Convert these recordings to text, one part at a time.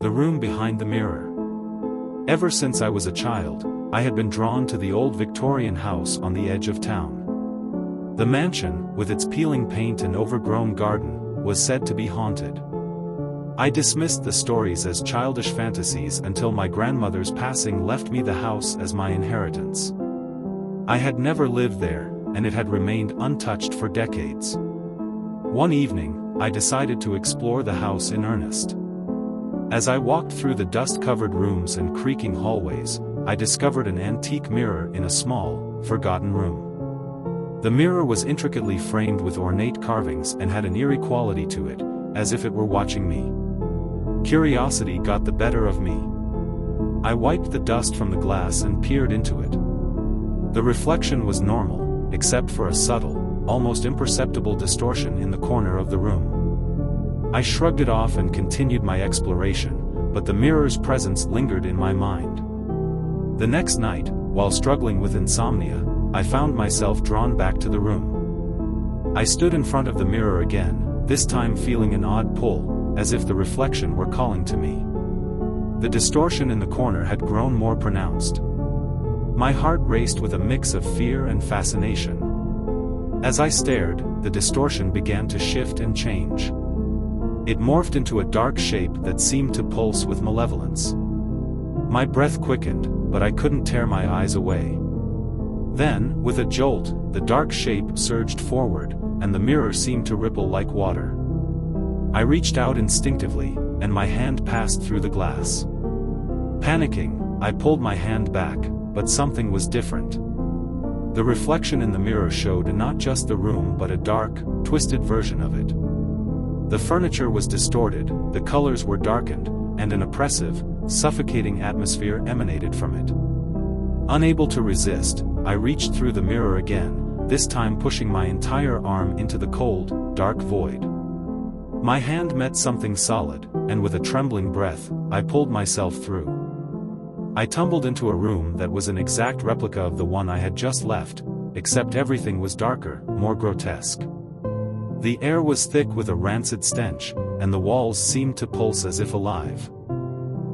The room behind the mirror. Ever since I was a child, I had been drawn to the old Victorian house on the edge of town. The mansion, with its peeling paint and overgrown garden, was said to be haunted. I dismissed the stories as childish fantasies until my grandmother's passing left me the house as my inheritance. I had never lived there, and it had remained untouched for decades. One evening, I decided to explore the house in earnest. As I walked through the dust-covered rooms and creaking hallways, I discovered an antique mirror in a small, forgotten room. The mirror was intricately framed with ornate carvings and had an eerie quality to it, as if it were watching me. Curiosity got the better of me. I wiped the dust from the glass and peered into it. The reflection was normal, except for a subtle, almost imperceptible distortion in the corner of the room. I shrugged it off and continued my exploration, but the mirror's presence lingered in my mind. The next night, while struggling with insomnia, I found myself drawn back to the room. I stood in front of the mirror again, this time feeling an odd pull, as if the reflection were calling to me. The distortion in the corner had grown more pronounced. My heart raced with a mix of fear and fascination. As I stared, the distortion began to shift and change. It morphed into a dark shape that seemed to pulse with malevolence. My breath quickened, but I couldn't tear my eyes away. Then, with a jolt, the dark shape surged forward, and the mirror seemed to ripple like water. I reached out instinctively, and my hand passed through the glass. Panicking, I pulled my hand back, but something was different. The reflection in the mirror showed not just the room but a dark, twisted version of it. The furniture was distorted, the colors were darkened, and an oppressive, suffocating atmosphere emanated from it. Unable to resist, I reached through the mirror again, this time pushing my entire arm into the cold, dark void. My hand met something solid, and with a trembling breath, I pulled myself through. I tumbled into a room that was an exact replica of the one I had just left, except everything was darker, more grotesque. The air was thick with a rancid stench, and the walls seemed to pulse as if alive.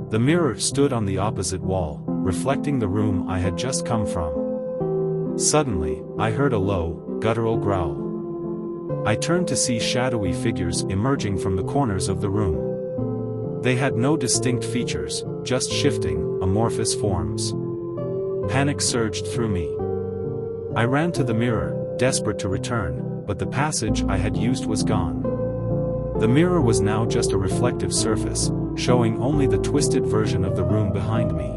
The mirror stood on the opposite wall, reflecting the room I had just come from. Suddenly, I heard a low, guttural growl. I turned to see shadowy figures emerging from the corners of the room. They had no distinct features, just shifting, amorphous forms. Panic surged through me. I ran to the mirror, desperate to return, but the passage I had used was gone. The mirror was now just a reflective surface, showing only the twisted version of the room behind me.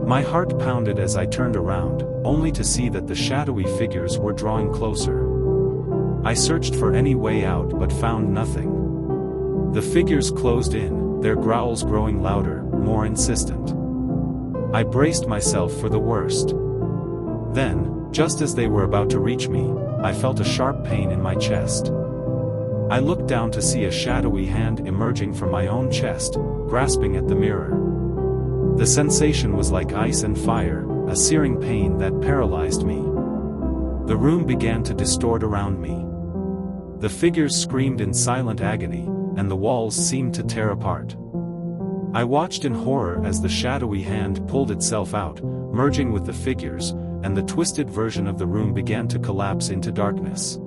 My heart pounded as I turned around, only to see that the shadowy figures were drawing closer. I searched for any way out but found nothing. The figures closed in, their growls growing louder, more insistent. I braced myself for the worst. Then, just as they were about to reach me, I felt a sharp pain in my chest. I looked down to see a shadowy hand emerging from my own chest, grasping at the mirror. The sensation was like ice and fire, a searing pain that paralyzed me. The room began to distort around me. The figures screamed in silent agony, and the walls seemed to tear apart. I watched in horror as the shadowy hand pulled itself out, merging with the figures, and the twisted version of the room began to collapse into darkness.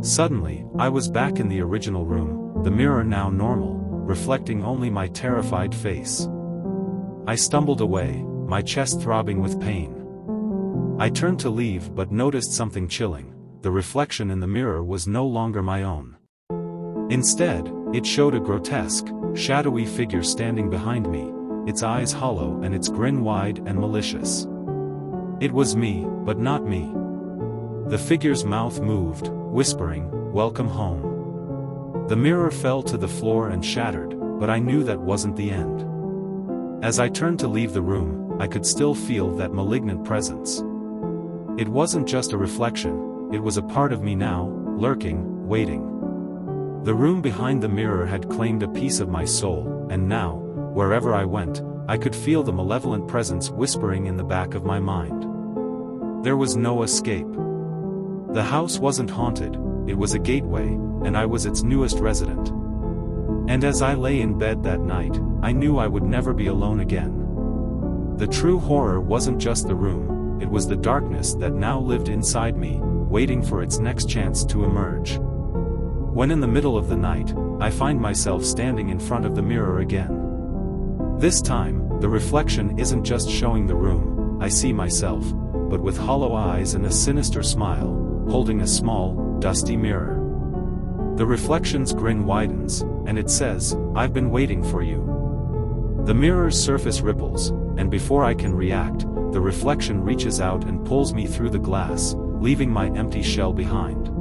Suddenly, I was back in the original room, the mirror now normal, reflecting only my terrified face. I stumbled away, my chest throbbing with pain. I turned to leave but noticed something chilling. The reflection in the mirror was no longer my own. Instead, it showed a grotesque, shadowy figure standing behind me, its eyes hollow and its grin wide and malicious. It was me, but not me. The figure's mouth moved, whispering, "Welcome home." The mirror fell to the floor and shattered, but I knew that wasn't the end. As I turned to leave the room, I could still feel that malignant presence. It wasn't just a reflection, it was a part of me now, lurking, waiting. The room behind the mirror had claimed a piece of my soul, and now, wherever I went, I could feel the malevolent presence whispering in the back of my mind. There was no escape. The house wasn't haunted, it was a gateway, and I was its newest resident. And as I lay in bed that night, I knew I would never be alone again. The true horror wasn't just the room, it was the darkness that now lived inside me, waiting for its next chance to emerge. When in the middle of the night, I find myself standing in front of the mirror again. This time, the reflection isn't just showing the room, I see myself, but with hollow eyes and a sinister smile, holding a small, dusty mirror. The reflection's grin widens, and it says, "I've been waiting for you." The mirror's surface ripples, and before I can react, the reflection reaches out and pulls me through the glass, leaving my empty shell behind.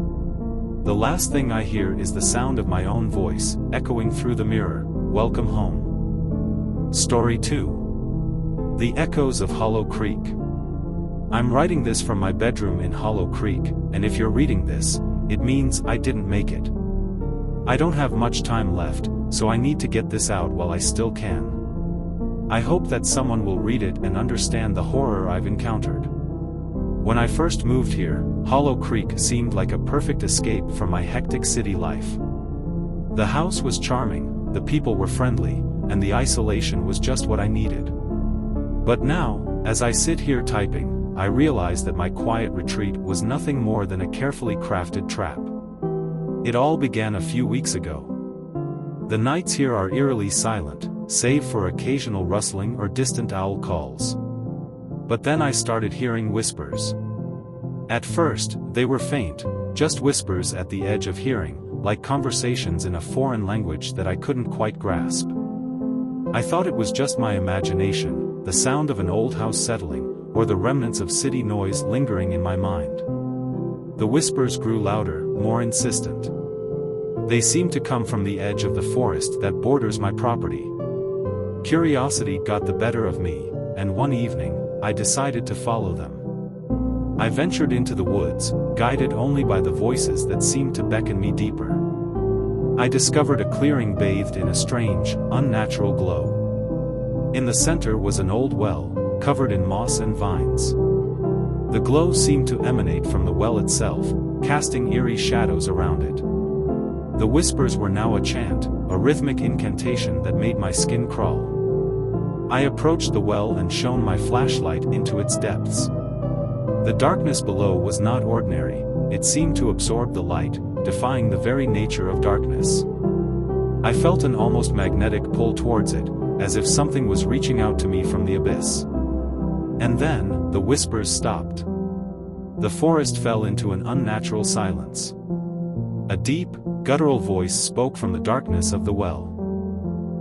The last thing I hear is the sound of my own voice, echoing through the mirror, "Welcome home." Story 2. The Echoes of Hollow Creek. I'm writing this from my bedroom in Hollow Creek, and if you're reading this, it means I didn't make it. I don't have much time left, so I need to get this out while I still can. I hope that someone will read it and understand the horror I've encountered. When I first moved here, Hollow Creek seemed like a perfect escape from my hectic city life. The house was charming, the people were friendly, and the isolation was just what I needed. But now, as I sit here typing, I realize that my quiet retreat was nothing more than a carefully crafted trap. It all began a few weeks ago. The nights here are eerily silent, save for occasional rustling or distant owl calls. But then I started hearing whispers. At first, they were faint, just whispers at the edge of hearing, like conversations in a foreign language that I couldn't quite grasp. I thought it was just my imagination, the sound of an old house settling, or the remnants of city noise lingering in my mind. The whispers grew louder, more insistent. They seemed to come from the edge of the forest that borders my property. Curiosity got the better of me, and one evening, I decided to follow them. I ventured into the woods, guided only by the voices that seemed to beckon me deeper. I discovered a clearing bathed in a strange, unnatural glow. In the center was an old well, covered in moss and vines. The glow seemed to emanate from the well itself, casting eerie shadows around it. The whispers were now a chant, a rhythmic incantation that made my skin crawl. I approached the well and shone my flashlight into its depths. The darkness below was not ordinary, it seemed to absorb the light, defying the very nature of darkness. I felt an almost magnetic pull towards it, as if something was reaching out to me from the abyss. And then, the whispers stopped. The forest fell into an unnatural silence. A deep, guttural voice spoke from the darkness of the well.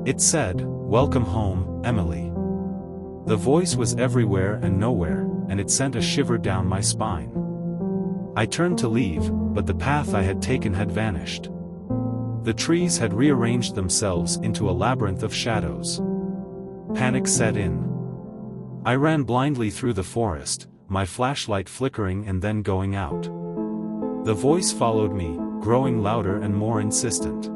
It said, "Welcome home, Emily." The voice was everywhere and nowhere, and it sent a shiver down my spine. I turned to leave, but the path I had taken had vanished. The trees had rearranged themselves into a labyrinth of shadows. Panic set in. I ran blindly through the forest, my flashlight flickering and then going out. The voice followed me, growing louder and more insistent.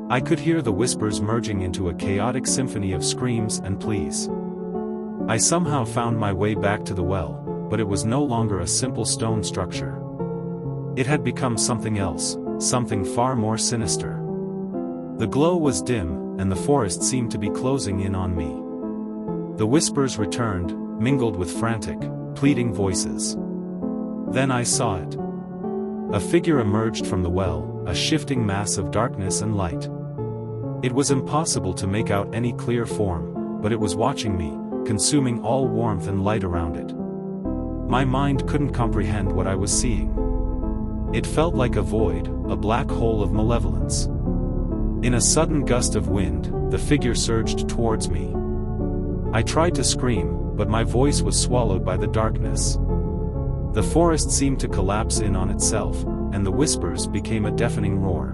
I could hear the whispers merging into a chaotic symphony of screams and pleas. I somehow found my way back to the well, but it was no longer a simple stone structure. It had become something else, something far more sinister. The glow was dim, and the forest seemed to be closing in on me. The whispers returned, mingled with frantic, pleading voices. Then I saw it. A figure emerged from the well, a shifting mass of darkness and light. It was impossible to make out any clear form, but it was watching me, consuming all warmth and light around it. My mind couldn't comprehend what I was seeing. It felt like a void, a black hole of malevolence. In a sudden gust of wind, the figure surged towards me. I tried to scream, but my voice was swallowed by the darkness. The forest seemed to collapse in on itself, and the whispers became a deafening roar.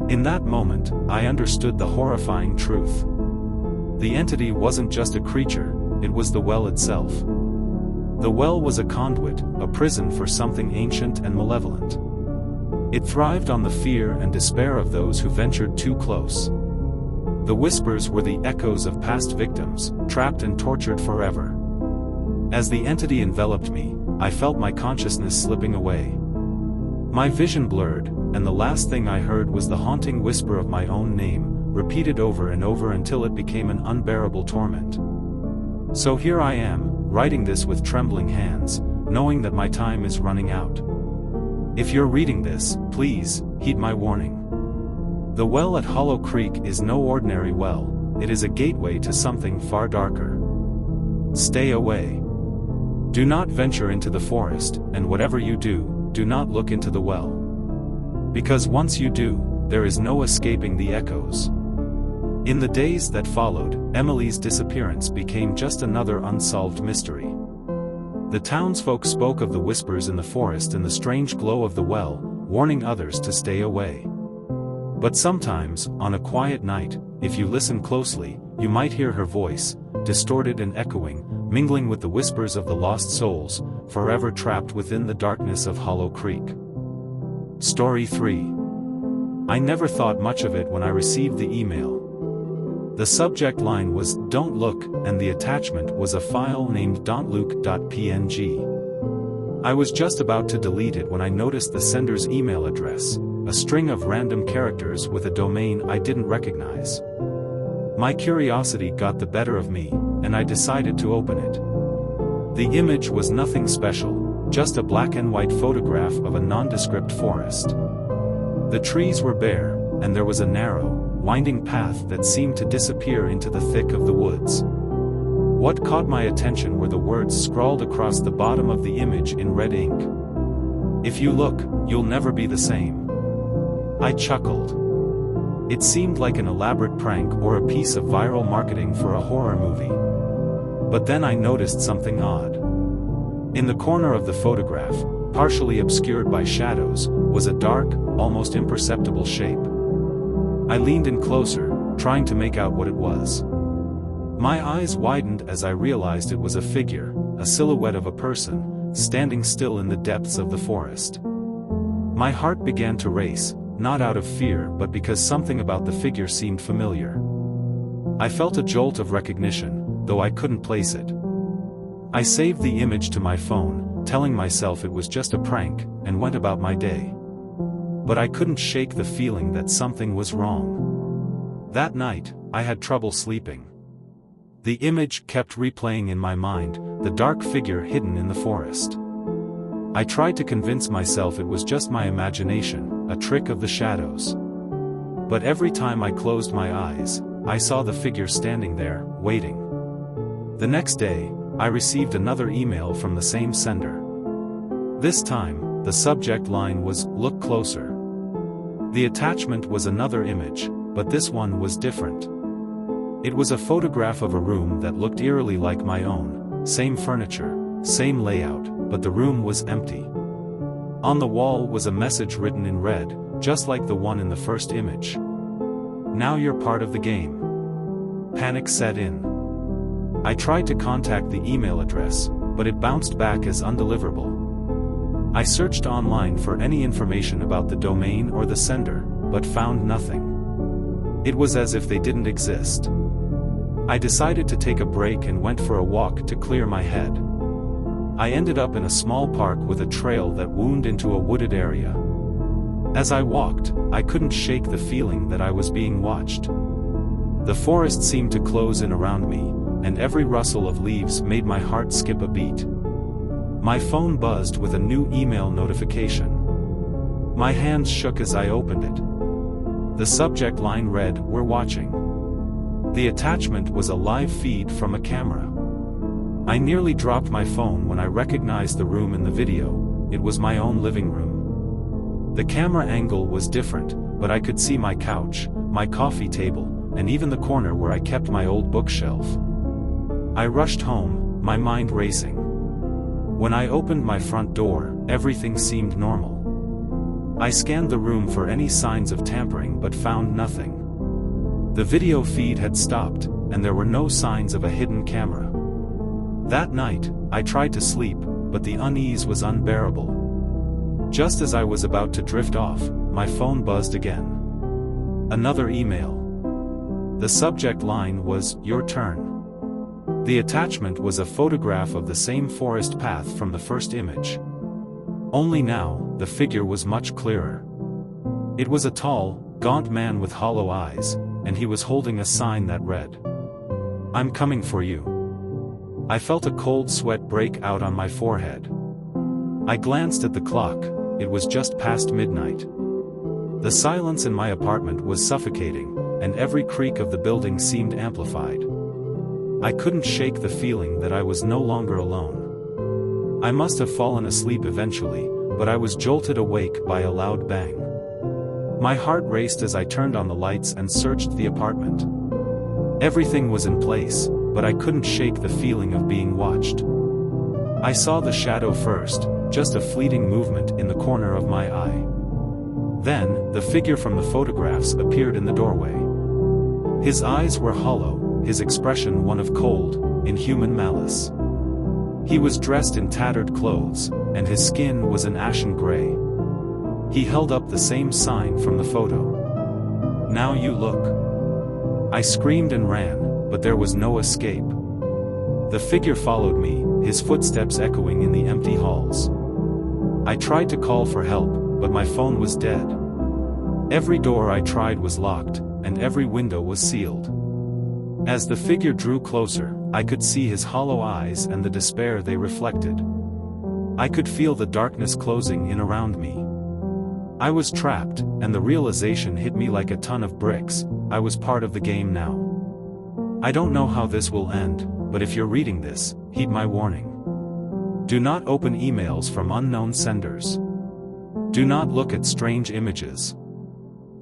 In that moment, I understood the horrifying truth. The entity wasn't just a creature, it was the well itself. The well was a conduit, a prison for something ancient and malevolent. It thrived on the fear and despair of those who ventured too close. The whispers were the echoes of past victims, trapped and tortured forever. As the entity enveloped me, I felt my consciousness slipping away. My vision blurred, and the last thing I heard was the haunting whisper of my own name, repeated over and over until it became an unbearable torment. So here I am, writing this with trembling hands, knowing that my time is running out. If you're reading this, please, heed my warning. The well at Hollow Creek is no ordinary well, it is a gateway to something far darker. Stay away. Do not venture into the forest, and whatever you do not look into the well. Because once you do, there is no escaping the echoes. In the days that followed, Emily's disappearance became just another unsolved mystery. The townsfolk spoke of the whispers in the forest and the strange glow of the well, warning others to stay away. But sometimes, on a quiet night, if you listen closely, you might hear her voice, distorted and echoing, mingling with the whispers of the lost souls, forever trapped within the darkness of Hollow Creek. Story 3. I never thought much of it when I received the email. The subject line was, "Don't look," and the attachment was a file named .look.png. I was just about to delete it when I noticed the sender's email address, a string of random characters with a domain I didn't recognize. My curiosity got the better of me, and I decided to open it. The image was nothing special, just a black and white photograph of a nondescript forest. The trees were bare, and there was a narrow, winding path that seemed to disappear into the thick of the woods. What caught my attention were the words scrawled across the bottom of the image in red ink. "If you look, you'll never be the same." I chuckled. It seemed like an elaborate prank or a piece of viral marketing for a horror movie. But then I noticed something odd. In the corner of the photograph, partially obscured by shadows, was a dark, almost imperceptible shape. I leaned in closer, trying to make out what it was. My eyes widened as I realized it was a figure, a silhouette of a person, standing still in the depths of the forest. My heart began to race, not out of fear but because something about the figure seemed familiar. I felt a jolt of recognition, though I couldn't place it. I saved the image to my phone, telling myself it was just a prank, and went about my day. But I couldn't shake the feeling that something was wrong. That night, I had trouble sleeping. The image kept replaying in my mind, the dark figure hidden in the forest. I tried to convince myself it was just my imagination, a trick of the shadows. But every time I closed my eyes, I saw the figure standing there, waiting. The next day, I received another email from the same sender. This time, the subject line was, "Look closer." The attachment was another image, but this one was different. It was a photograph of a room that looked eerily like my own, same furniture, same layout, but the room was empty. On the wall was a message written in red, just like the one in the first image. "Now you're part of the game." Panic set in. I tried to contact the email address, but it bounced back as undeliverable. I searched online for any information about the domain or the sender, but found nothing. It was as if they didn't exist. I decided to take a break and went for a walk to clear my head. I ended up in a small park with a trail that wound into a wooded area. As I walked, I couldn't shake the feeling that I was being watched. The forest seemed to close in around me, and every rustle of leaves made my heart skip a beat. My phone buzzed with a new email notification. My hands shook as I opened it. The subject line read, "We're watching." The attachment was a live feed from a camera. I nearly dropped my phone when I recognized the room in the video. It was my own living room. The camera angle was different, but I could see my couch, my coffee table, and even the corner where I kept my old bookshelf. I rushed home, my mind racing. When I opened my front door, everything seemed normal. I scanned the room for any signs of tampering but found nothing. The video feed had stopped, and there were no signs of a hidden camera. That night, I tried to sleep, but the unease was unbearable. Just as I was about to drift off, my phone buzzed again. Another email. The subject line was, "Your turn." The attachment was a photograph of the same forest path from the first image. Only now, the figure was much clearer. It was a tall, gaunt man with hollow eyes, and he was holding a sign that read, "I'm coming for you." I felt a cold sweat break out on my forehead. I glanced at the clock, it was just past midnight. The silence in my apartment was suffocating, and every creak of the building seemed amplified. I couldn't shake the feeling that I was no longer alone. I must have fallen asleep eventually, but I was jolted awake by a loud bang. My heart raced as I turned on the lights and searched the apartment. Everything was in place, but I couldn't shake the feeling of being watched. I saw the shadow first, just a fleeting movement in the corner of my eye. Then, the figure from the photographs appeared in the doorway. His eyes were hollow, his expression one of cold, inhuman malice. He was dressed in tattered clothes, and his skin was an ashen gray. He held up the same sign from the photo. "Now you look." I screamed and ran, but there was no escape. The figure followed me, his footsteps echoing in the empty halls. I tried to call for help, but my phone was dead. Every door I tried was locked, and every window was sealed. As the figure drew closer, I could see his hollow eyes and the despair they reflected. I could feel the darkness closing in around me. I was trapped, and the realization hit me like a ton of bricks. I was part of the game now. I don't know how this will end, but if you're reading this, heed my warning. Do not open emails from unknown senders. Do not look at strange images.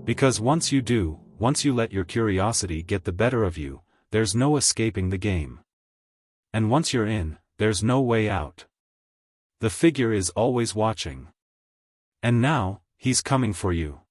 Because once you do, once you let your curiosity get the better of you, there's no escaping the game. And once you're in, there's no way out. The figure is always watching. And now, he's coming for you.